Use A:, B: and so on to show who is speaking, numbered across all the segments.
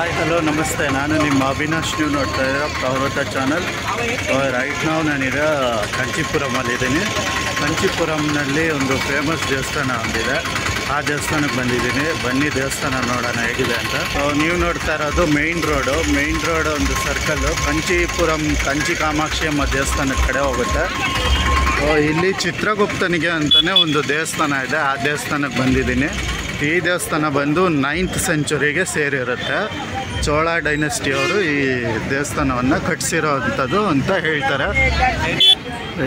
A: Hi hello ನಮಸ್ತೆ. ನಾನು ನಿಮ್ಮ ಅವಿನಾಶ್. ನೀವು ನೋಡ್ತಾ ಇದ್ದೀರಾ ಪ್ರವೃತ್ತ ಚಾನಲ್. ರೈಟ್ ನಾವು ನಾನೀಗ ಕಂಚಿಪುರಮಲ್ಲಿದ್ದೀನಿ. ಕಂಚಿಪುರಂನಲ್ಲಿ ಒಂದು ಫೇಮಸ್ ದೇವಸ್ಥಾನ ಒಂದಿದೆ. ಆ ದೇವಸ್ಥಾನಕ್ಕೆ ಬಂದಿದ್ದೀನಿ. ಬನ್ನಿ ದೇವಸ್ಥಾನ ನೋಡೋಣ ಹೇಗಿದೆ ಅಂತ. ನೀವು ನೋಡ್ತಾ ಇರೋದು ಮೇಯ್ನ್ ರೋಡ್ ಒಂದು ಸರ್ಕಲ್ಲು ಕಂಚಿಪುರಂ ಕಂಚಿ ಕಾಮಾಕ್ಷಿ ಅಮ್ಮ ದೇವಸ್ಥಾನದ ಕಡೆ ಹೋಗುತ್ತೆ. ಇಲ್ಲಿ ಚಿತ್ರಗುಪ್ತನಿಗೆ ಅಂತಲೇ ಒಂದು ದೇವಸ್ಥಾನ ಇದೆ. ಆ ದೇವಸ್ಥಾನಕ್ಕೆ ಬಂದಿದ್ದೀನಿ. ಈ ದೇವಸ್ಥಾನ ಬಂದು 9th ಸೆಂಚುರಿಗೆ ಸೇರಿರುತ್ತೆ. ಚೋಳ ಡೈನೆಸ್ಟಿಯವರು ಈ ದೇವಸ್ಥಾನವನ್ನು ಕಟ್ಟಿಸಿರೋ ಅಂಥದ್ದು ಅಂತ ಹೇಳ್ತಾರೆ.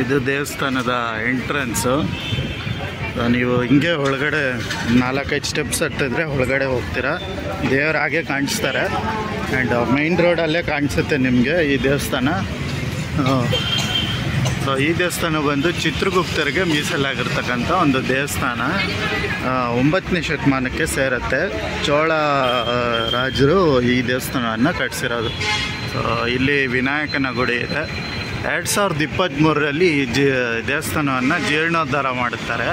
A: ಇದು ದೇವಸ್ಥಾನದ ಎಂಟ್ರೆನ್ಸು. ನೀವು ಹಿಂಗೆ ಒಳಗಡೆ 4-5 ಸ್ಟೆಪ್ಸ್ ಹತ್ತಿದ್ರೆ ಒಳಗಡೆ ಹೋಗ್ತೀರಾ. ದೇವ್ರು ಹಾಗೆ ಕಾಣಿಸ್ತಾರೆ. ಆ್ಯಂಡ್ ಮೇಯ್ನ್ ರೋಡಲ್ಲೇ ಕಾಣಿಸುತ್ತೆ ನಿಮಗೆ ಈ ದೇವಸ್ಥಾನ. ಸೊ ಈ ದೇವಸ್ಥಾನ ಬಂದು ಚಿತ್ರಗುಪ್ತರಿಗೆ ಮೀಸಲಾಗಿರ್ತಕ್ಕಂಥ ಒಂದು ದೇವಸ್ಥಾನ. 9ನೇ ಶತಮಾನಕ್ಕೆ ಸೇರುತ್ತೆ. ಚೋಳ ರಾಜರು ಈ ದೇವಸ್ಥಾನವನ್ನು ಕಟ್ಟಿಸಿರೋದು. ಸೊ ಇಲ್ಲಿ ವಿನಾಯಕನ ಗುಡಿ ಇದೆ. 2023ರಲ್ಲಿ ಈ ದೇವಸ್ಥಾನವನ್ನು ಜೀರ್ಣೋದ್ಧಾರ ಮಾಡುತ್ತಾರೆ.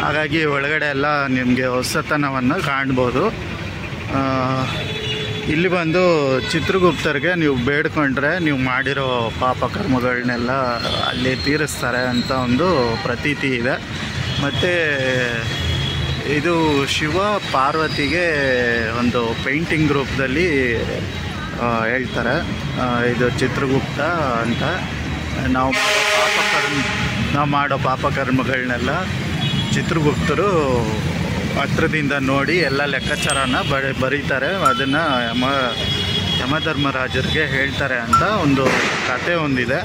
A: ಹಾಗಾಗಿ ಒಳಗಡೆ ಎಲ್ಲ ನಿಮಗೆ ಹೊಸತನವನ್ನು ಕಾಣ್ಬೋದು. ಇಲ್ಲಿ ಬಂದು ಚಿತ್ರಗುಪ್ತರಿಗೆ ನೀವು ಬೇಡ್ಕೊಂಡ್ರೆ ನೀವು ಮಾಡಿರೋ ಪಾಪ ಕರ್ಮಗಳನ್ನೆಲ್ಲ ಅಲ್ಲಿ ತೀರಿಸ್ತಾರೆ ಅಂತ ಒಂದು ಪ್ರತೀತಿ ಇದೆ. ಮತ್ತು ಇದು ಶಿವ ಪಾರ್ವತಿಗೆ ಒಂದು ಪೇಂಟಿಂಗ್ ರೂಪದಲ್ಲಿ ಹೇಳ್ತಾರೆ. ಇದು ಚಿತ್ರಗುಪ್ತ ಅಂತ. ನಾವು ಮಾಡೋ ಪಾಪಕರ್ಮಗಳನ್ನೆಲ್ಲ ಚಿತ್ರಗುಪ್ತರು ಹತ್ರದಿಂದ ನೋಡಿ ಎಲ್ಲ ಲೆಕ್ಕಾಚಾರನ ಬರೀತಾರೆ. ಅದನ್ನು ಯಮಧರ್ಮರಾಜರಿಗೆ ಹೇಳ್ತಾರೆ ಅಂತ ಒಂದು ಕತೆ ಒಂದಿದೆ.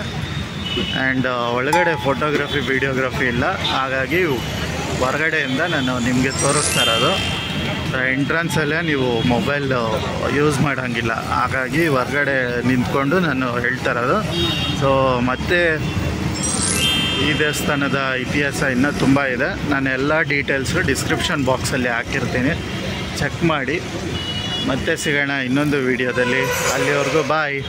A: ಆ್ಯಂಡ್ ಒಳಗಡೆ ಫೋಟೋಗ್ರಫಿ ವಿಡಿಯೋಗ್ರಫಿ ಇಲ್ಲ. ಹಾಗಾಗಿ ಹೊರಗಡೆಯಿಂದ ನಾನು ನಿಮಗೆ ತೋರಿಸ್ತಾ ಇರೋದು. ಎಂಟ್ರೆನ್ಸಲ್ಲೇ ನೀವು ಮೊಬೈಲ್ ಯೂಸ್ ಮಾಡೋಂಗಿಲ್ಲ. ಹಾಗಾಗಿ ಹೊರಗಡೆ ನಿಂತ್ಕೊಂಡು ನಾನು ಹೇಳ್ತಾ ಇರೋದು. ಸೊ ಮತ್ತು ಈ ದೇವಸ್ಥಾನದ ಇತಿಹಾಸ ಇನ್ನೂ ತುಂಬ ಇದೆ. ನಾನು ಎಲ್ಲ ಡೀಟೇಲ್ಸು ಡಿಸ್ಕ್ರಿಪ್ಷನ್ ಬಾಕ್ಸಲ್ಲಿ ಹಾಕಿರ್ತೀನಿ, ಚೆಕ್ ಮಾಡಿ. ಮತ್ತೆ ಸಿಗೋಣ ಇನ್ನೊಂದು ವಿಡಿಯೋದಲ್ಲಿ. ಅಲ್ಲಿವರೆಗೂ ಬಾಯ್.